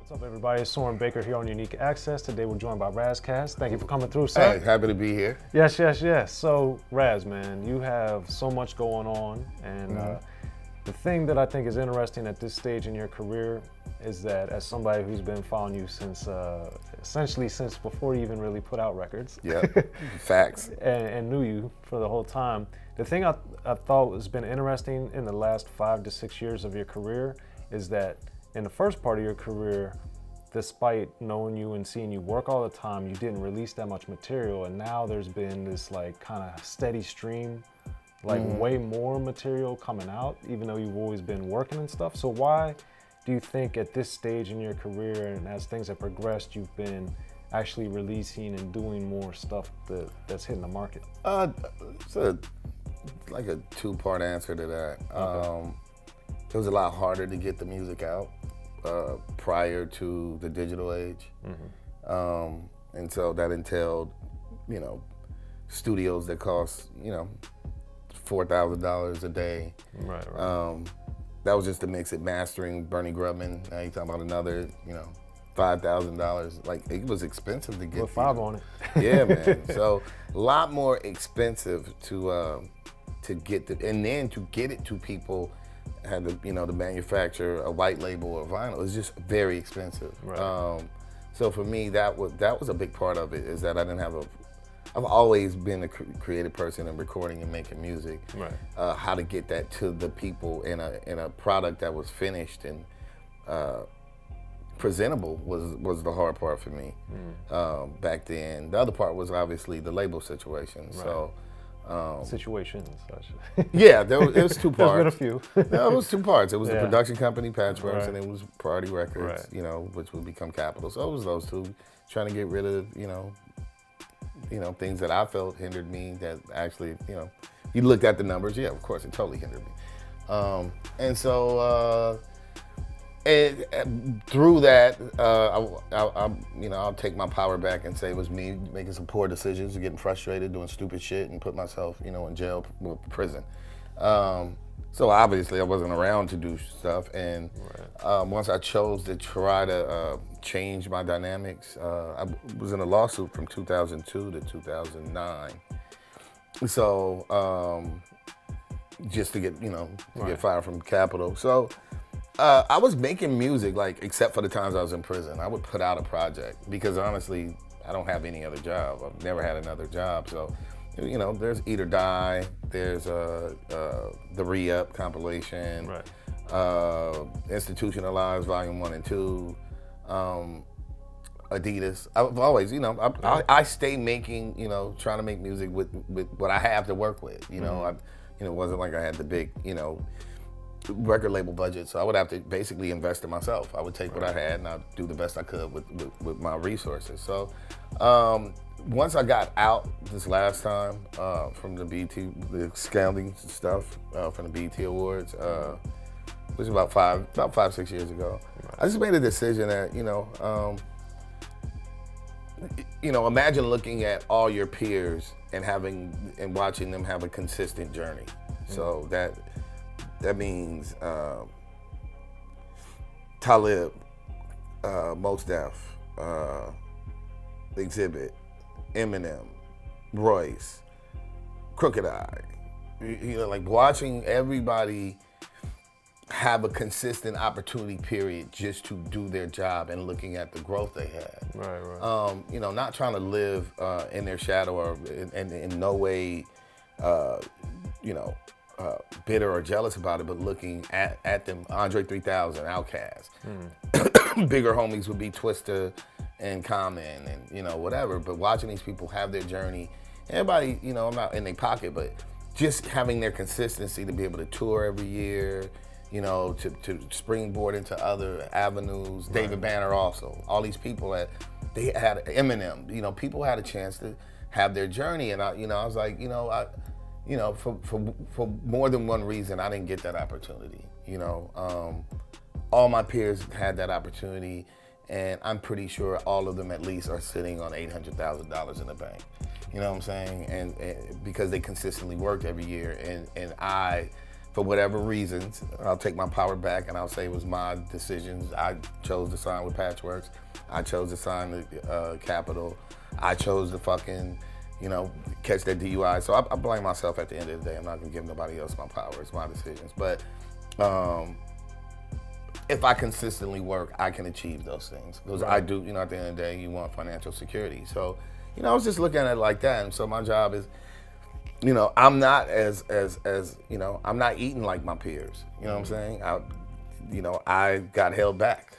What's up, everybody? It's Soren Baker here on Unique Access. Today we're joined by Ras Kass. Thank you for coming through, sir. Hey, happy to be here. Yes. So, Ras, man, you have so much going on, and the thing that I think is interesting at this stage in your career is that, as somebody who's been following you since, essentially since before you even really put out records. Yeah, facts. and knew you for the whole time. The thing I thought has been interesting in the last 5 to 6 years of your career is that in the first part of your career, despite knowing you and seeing you work all the time, you didn't release that much material, and now there's been this like kind of steady stream, like way more material coming out, even though you've always been working and stuff. So why do you think at this stage in your career and as things have progressed, you've been actually releasing and doing more stuff that's hitting the market? It's like a two-part answer to that. Okay. It was a lot harder to get the music out prior to the digital age. And so that entailed, studios that cost, $4,000 a day. Right. That was just to mix it, mastering, Bernie Grubman. Now you're talking about another, $5,000. Like, it was expensive to get. Put 5 on it. Yeah, man. So a lot more expensive to get and then to get it to people, had to, to manufacture a white label or vinyl. It's just very expensive. Right. So for me, that was a big part of it, is that I didn't have I've always been a creative person in recording and making music. Right. How to get that to the people in a product that was finished and presentable was the hard part for me back then. The other part was obviously the label situation. Right. So. Situations and such. Yeah, it was two parts. There's been a few. No, it was two parts. It was the Yeah. production company, Patchworks, Right. and it was Priority Records, Right. which would become Capitol. So it was those two, trying to get rid of, things that I felt hindered me that actually, you looked at the numbers, yeah, of course, it totally hindered me. And so, and through that, I'll take my power back and say it was me making some poor decisions, getting frustrated, doing stupid shit, and put myself, in jail, prison. So obviously I wasn't around to do stuff, and once I chose to try to change my dynamics, I was in a lawsuit from 2002 to 2009. So just to get, get fired from Capitol. So. I was making music, except for the times I was in prison. I would put out a project because honestly, I don't have any other job. I've never had another job. So, there's Eat or Die, there's the Re-Up compilation, Right. Institutionalized Volume 1 and 2, Adidas. I've always, I stay making, trying to make music with what I have to work with. It wasn't like I had the big, record label budget, so I would have to basically invest in myself. I would take what I had and I'd do the best I could with my resources. So once I got out this last time from the BET, the scouting stuff from the BET Awards, which was about 5-6 years ago, I just made a decision that, imagine looking at all your peers and watching them have a consistent journey. So that means Talib, Mos Def, Xzibit, Eminem, Royce, Crooked Eye. Watching everybody have a consistent opportunity period just to do their job and looking at the growth they had. Right. Not trying to live in their shadow or in no way, bitter or jealous about it, but looking at them, Andre 3000, Outkast. Bigger homies would be Twista and Common and, whatever, but watching these people have their journey, everybody, I'm not in their pocket, but just having their consistency to be able to tour every year, to springboard into other avenues. Right. David Banner also. All these people they had Eminem, people had a chance to have their journey, and I was like, for more than one reason, I didn't get that opportunity. All my peers had that opportunity, and I'm pretty sure all of them at least are sitting on $800,000 in the bank. You know what I'm saying? And because they consistently worked every year, and I, for whatever reasons, I'll take my power back and I'll say it was my decisions. I chose to sign with Patchworks. I chose to sign the Capitol. I chose to fucking, you know, catch that DUI. So I blame myself at the end of the day. I'm not gonna give nobody else my power. It's my decisions. But if I consistently work, I can achieve those things. Because I do, you know, at the end of the day, you want financial security. So, you know, I was just looking at it like that. And so my job is, you know, I'm not as you know, I'm not eating like my peers. You know what I'm saying? I got held back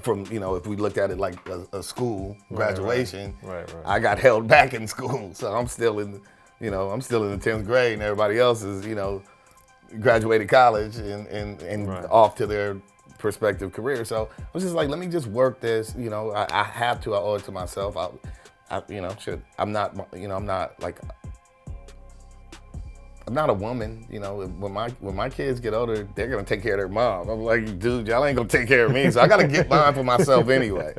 from, you know, if we looked at it like a school graduation, Right. I got held back in school. So I'm still in, you know, I'm still in the 10th grade and everybody else is, you know, graduated college and off to their prospective career. So I was just like, let me just work this, you know, I have to, I owe it to myself. I'm not a woman, you know. When my kids get older, they're gonna take care of their mom. I'm like, dude, y'all ain't gonna take care of me, so I gotta get mine for myself anyway.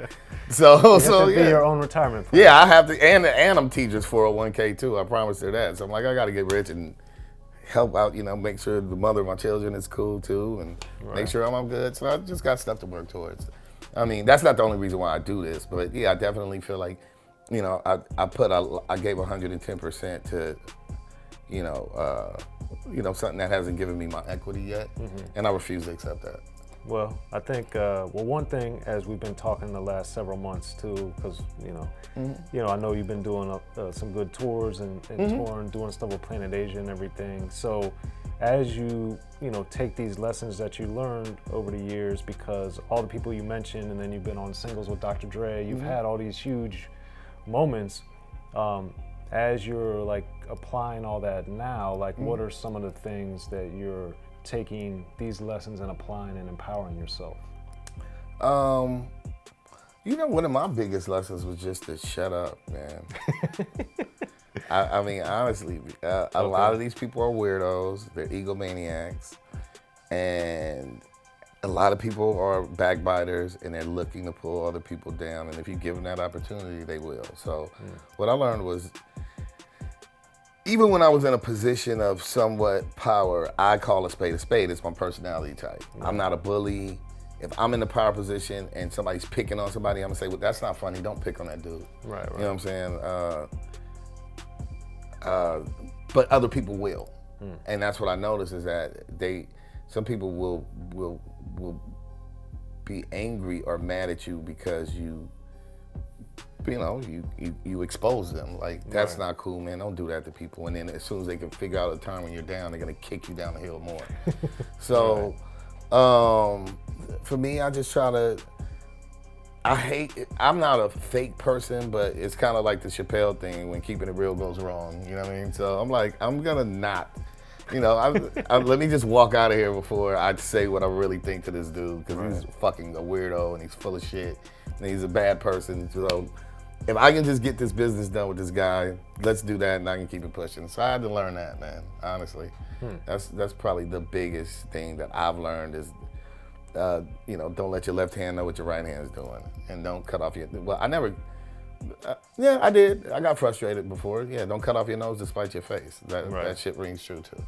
So you have to be your own retirement plan. Yeah, I have to, and I'm teachers 401k too. I promised her that. So I'm like, I gotta get rich and help out, you know, make sure the mother of my children is cool too, and make sure I'm good. So I just got stuff to work towards. I mean, that's not the only reason why I do this, but yeah, I definitely feel like, you know, I gave 110% to, you know, something that hasn't given me my equity yet, and I refuse to accept that. Well, I think one thing, as we've been talking the last several months too, because you know, I know you've been doing some good tours and touring, doing stuff with Planet Asia and everything. So, as you know, take these lessons that you learned over the years, because all the people you mentioned, and then you've been on singles with Dr. Dre, you've had all these huge moments. As you're like applying all that now, like what are some of the things that you're taking these lessons and applying and empowering yourself? You know, one of my biggest lessons was just to shut up, man. I mean, honestly, a lot of these people are weirdos. They're egomaniacs, and a lot of people are backbiters, and they're looking to pull other people down. And if you give them that opportunity, they will. So, what I learned was, even when I was in a position of somewhat power, I call a spade a spade. It's my personality type. I'm not a bully. If I'm in a power position and somebody's picking on somebody, I'm gonna say, well, that's not funny. Don't pick on that dude. Right. You know what I'm saying? But other people will. And that's what I noticed is that some people will be angry or mad at you because you expose them. Like, that's not cool, man. Don't do that to people. And then as soon as they can figure out a time when you're down, they're gonna kick you down the hill more. So, for me, I just try to, I'm not a fake person, but it's kind of like the Chappelle thing when keeping it real goes wrong. You know what I mean? So I'm like, I'm gonna not, you know, let me just walk out of here before I say what I really think to this dude, because he's fucking a weirdo and he's full of shit and he's a bad person. So if I can just get this business done with this guy, let's do that and I can keep it pushing. So I had to learn that, man, honestly. That's probably the biggest thing that I've learned is, you know, don't let your left hand know what your right hand is doing, and don't cut off your, well, I never, yeah, I did. I got frustrated before. Yeah, don't cut off your nose to spite your face. That shit rings true too.